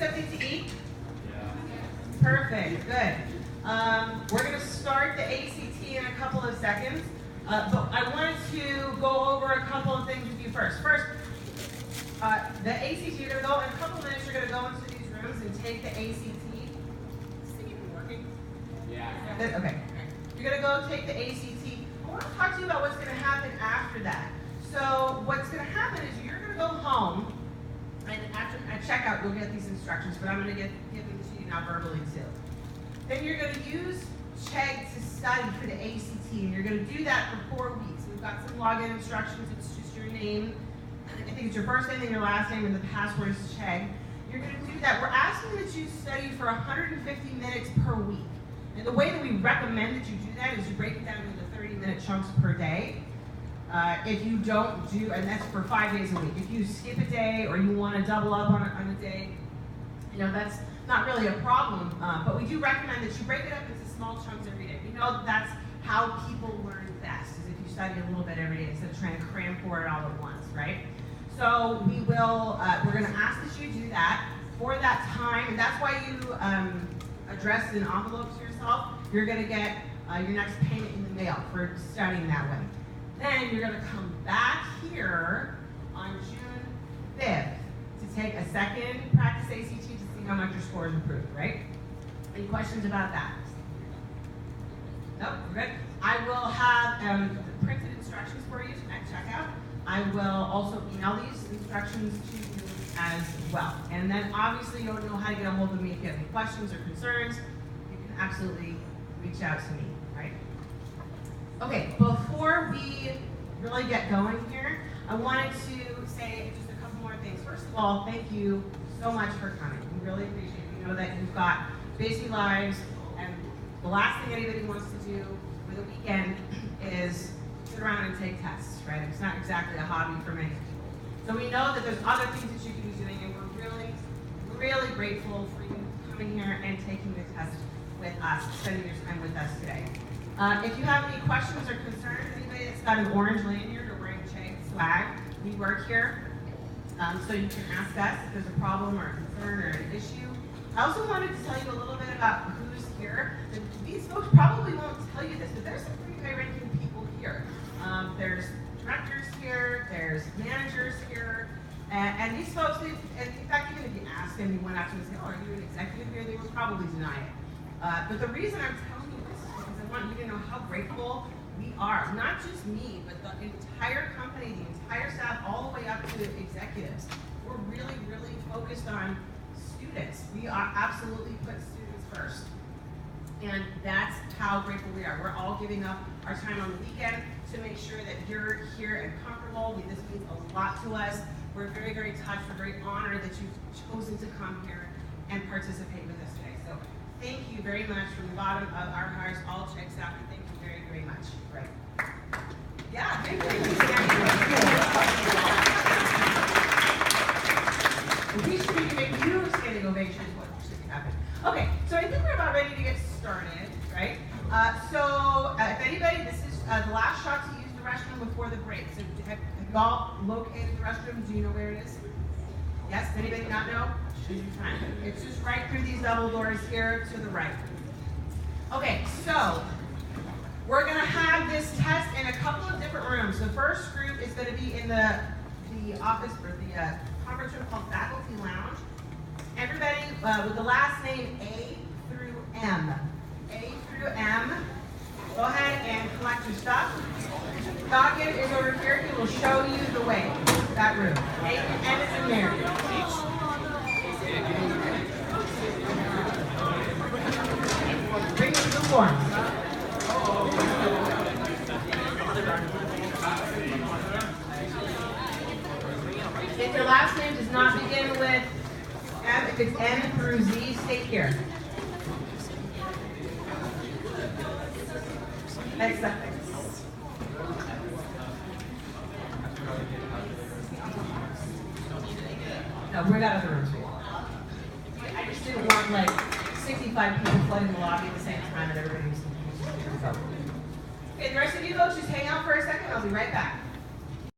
something to eat? Perfect, good. We're going to start the ACT in a couple of seconds, but I wanted to go over a couple of things with you first. First, the ACT, you're going to go, in a couple of minutes, you're going to go into these rooms and take the ACT. Is this thing even working? Yeah. Okay. You're going to go take the ACT. I want to talk to you about what's going to happen after that. So what's going to happen is you're going to go home, and after at checkout, you'll get these instructions, but I'm going to give them to you now verbally too. Then you're going to use CHEGG to study for the ACT, and you're going to do that for 4 weeks. We've got some login instructions. It's just your name. I think it's your first name and your last name, and the password is CHEGG. You're going to do that. We're asking that you study for 150 minutes per week. And the way that we recommend that you do that is you break it down into 30-minute chunks per day. If you don't do, and that's for 5 days a week. If you skip a day or you want to double up on a day, you know, that's not really a problem. But we do recommend that you break it up into small chunks every day. We know that's how people learn best, is if you study a little bit every day instead of trying to cram for it all at once, right? So we will, we're going to ask that you do that for that time, and that's why you address an envelope to yourself. You're going to get your next payment in the mail for studying that way. Then you're going to come back here on June 5th to take a second practice ACT to see how much your score is improved, right? Any questions about that? Nope, we're good. I will have the printed instructions for you at checkout. I will also email these instructions to you as well. And then obviously you'll know how to get a hold of me if you have any questions or concerns. You can absolutely reach out to me, right? Okay, before we really get going here, I wanted to say just a couple more things. First of all, thank you so much for coming. We really appreciate it. We know that you've got busy lives, and the last thing anybody wants to do for the weekend is sit around and take tests, right? It's not exactly a hobby for many people. So we know that there's other things that you can be doing, and we're really, really grateful for you coming here and taking the test with us, spending your time with us today. If you have any questions or concerns, anybody that's got an orange lanyard or wearing CHEGG swag, we work here, so you can ask us if there's a problem or a concern or an issue. I also wanted to tell you a little bit about who's here. These folks probably won't tell you this, but there's some pretty high-ranking people here. There's directors here, there's managers here, and these folks, and in fact, even if you ask them, you went up to them and say, oh, are you an executive here? They would probably deny it. But the reason I'm telling you this is because I want you to know how grateful we are. Not just me, but the entire company, the entire staff, all the way up to executives. We're really, really focused on students. We are absolutely put students first. And that's how grateful we are. We're all giving up our time on the weekend to make sure that you're here and comfortable. This means a lot to us. We're very, very touched. We're very honored that you've chosen to come here and participate with us today. So thank you very much from the bottom of our hearts, all CHEGG staff, and thank you very, very much. Right. Yeah, thank you. We should be giving you standing ovations. What should happen? Okay, so I think we're about ready to get started, right? If anybody, this is the last shot to use the restroom before the break. So have you all located the restroom? Do you know where it is? Yes? Anybody not know? It's just right through these double doors here to the right. Okay, so we're going to have this test in a couple of different rooms. The first group is going to be in the office or the conference room called Faculty Lounge. Everybody with the last name A through M. A through M. Go ahead and collect your stuff. Goggin is over here. He will show you the way. That room. A and M is in there. Bring them to the forms. If your last name does not begin with M, if it's N through Z, stay here. Excellent. No, we got other rooms for you. I just didn't want like 65 people flooding the lobby at the same time and everybody was. Okay, the rest of you folks just hang out for a second. I'll be right back.